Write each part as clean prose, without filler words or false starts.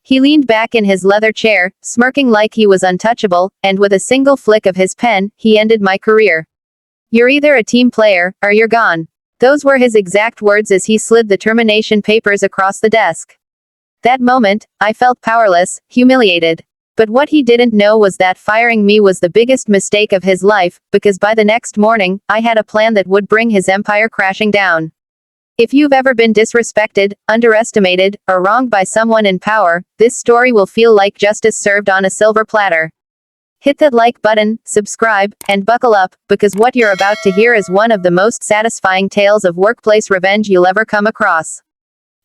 He leaned back in his leather chair, smirking like he was untouchable, and with a single flick of his pen, he ended my career. You're either a team player, or you're gone. Those were his exact words as he slid the termination papers across the desk. That moment, I felt powerless, humiliated. But what he didn't know was that firing me was the biggest mistake of his life, because by the next morning, I had a plan that would bring his empire crashing down. If you've ever been disrespected, underestimated, or wronged by someone in power, this story will feel like justice served on a silver platter. Hit that like button, subscribe, and buckle up, because what you're about to hear is one of the most satisfying tales of workplace revenge you'll ever come across.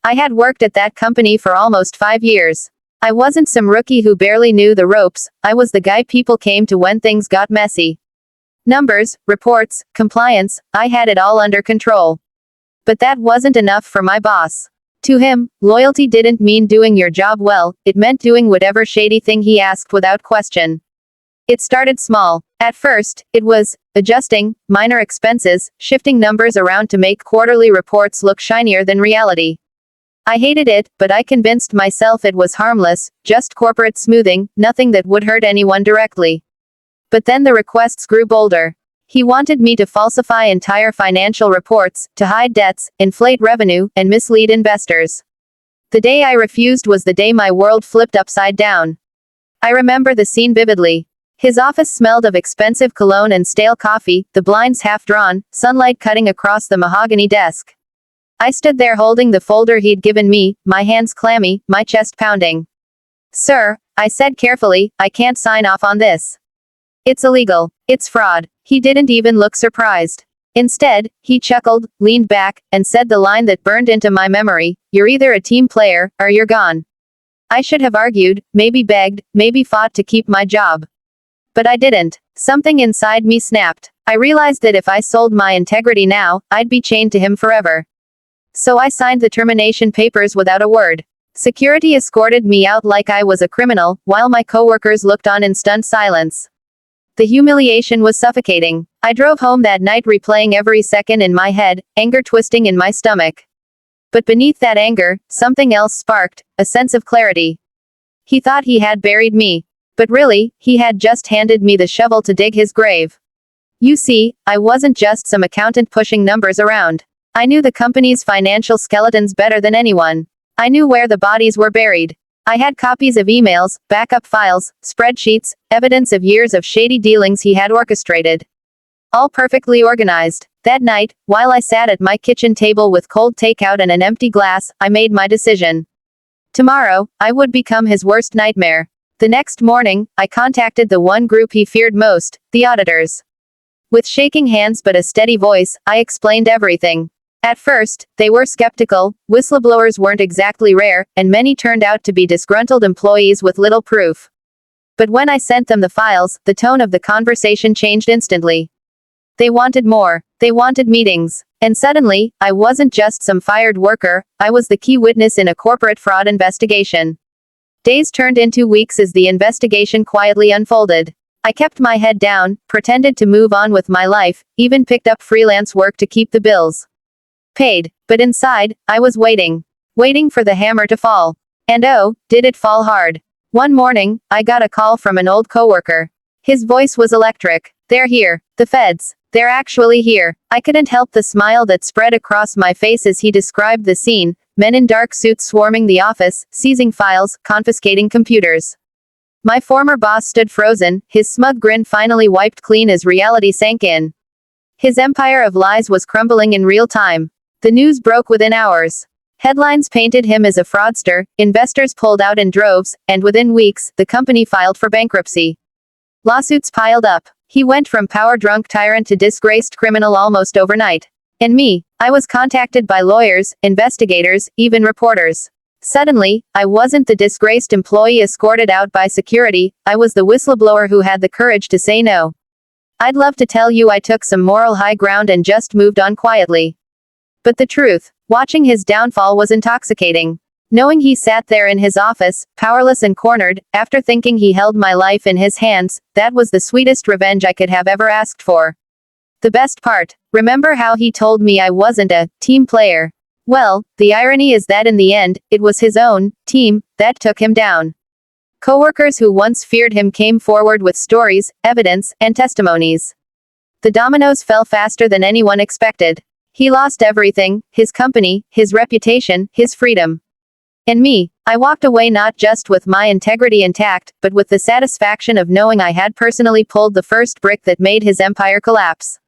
I had worked at that company for almost 5 years. I wasn't some rookie who barely knew the ropes, I was the guy people came to when things got messy. Numbers, reports, compliance, I had it all under control. But that wasn't enough for my boss. To him, loyalty didn't mean doing your job well, it meant doing whatever shady thing he asked without question. It started small. At first, it was adjusting minor expenses, shifting numbers around to make quarterly reports look shinier than reality. I hated it, but I convinced myself it was harmless, just corporate smoothing, nothing that would hurt anyone directly. But then the requests grew bolder. He wanted me to falsify entire financial reports, to hide debts, inflate revenue, and mislead investors. The day I refused was the day my world flipped upside down. I remember the scene vividly. His office smelled of expensive cologne and stale coffee, the blinds half drawn, sunlight cutting across the mahogany desk. I stood there holding the folder he'd given me, my hands clammy, my chest pounding. "Sir," I said carefully, "I can't sign off on this. It's illegal. It's fraud." He didn't even look surprised. Instead, he chuckled, leaned back, and said the line that burned into my memory, "You're either a team player, or you're gone." I should have argued, maybe begged, maybe fought to keep my job. But I didn't. Something inside me snapped. I realized that if I sold my integrity now, I'd be chained to him forever. So I signed the termination papers without a word. Security escorted me out like I was a criminal, while my coworkers looked on in stunned silence. The humiliation was suffocating. I drove home that night replaying every second in my head, anger twisting in my stomach. But beneath that anger, something else sparked, a sense of clarity. He thought he had buried me. But really, he had just handed me the shovel to dig his grave. You see, I wasn't just some accountant pushing numbers around. I knew the company's financial skeletons better than anyone. I knew where the bodies were buried. I had copies of emails, backup files, spreadsheets, evidence of years of shady dealings he had orchestrated. All perfectly organized. That night, while I sat at my kitchen table with cold takeout and an empty glass, I made my decision. Tomorrow, I would become his worst nightmare. The next morning, I contacted the one group he feared most, the auditors. With shaking hands but a steady voice, I explained everything. At first, they were skeptical, whistleblowers weren't exactly rare, and many turned out to be disgruntled employees with little proof. But when I sent them the files, the tone of the conversation changed instantly. They wanted more. They wanted meetings. And suddenly, I wasn't just some fired worker, I was the key witness in a corporate fraud investigation. Days turned into weeks as the investigation quietly unfolded. I kept my head down, pretended to move on with my life, even picked up freelance work to keep the bills paid. But inside, I was waiting. Waiting for the hammer to fall. And oh, did it fall hard. One morning, I got a call from an old coworker. His voice was electric. "They're here. The feds. They're actually here." I couldn't help the smile that spread across my face as he described the scene, men in dark suits swarming the office, seizing files, confiscating computers. My former boss stood frozen, his smug grin finally wiped clean as reality sank in. His empire of lies was crumbling in real time. The news broke within hours. Headlines painted him as a fraudster, investors pulled out in droves, and within weeks, the company filed for bankruptcy. Lawsuits piled up. He went from power-drunk tyrant to disgraced criminal almost overnight. And me, I was contacted by lawyers, investigators, even reporters. Suddenly, I wasn't the disgraced employee escorted out by security, I was the whistleblower who had the courage to say no. I'd love to tell you I took some moral high ground and just moved on quietly. But the truth, watching his downfall was intoxicating. Knowing he sat there in his office, powerless and cornered, after thinking he held my life in his hands, that was the sweetest revenge I could have ever asked for. The best part, remember how he told me I wasn't a team player? Well, the irony is that in the end, it was his own team that took him down. Coworkers who once feared him came forward with stories, evidence, and testimonies. The dominoes fell faster than anyone expected. He lost everything: his company, his reputation, his freedom. And me, I walked away not just with my integrity intact, but with the satisfaction of knowing I had personally pulled the first brick that made his empire collapse.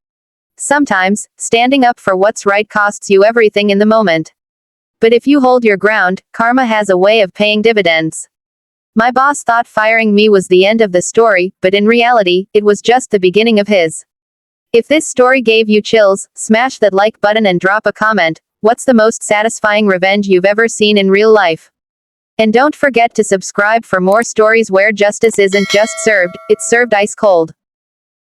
Sometimes, standing up for what's right costs you everything in the moment. But if you hold your ground, karma has a way of paying dividends. My boss thought firing me was the end of the story, but in reality, it was just the beginning of his. If this story gave you chills, smash that like button and drop a comment. What's the most satisfying revenge you've ever seen in real life? And don't forget to subscribe for more stories where justice isn't just served, it's served ice cold.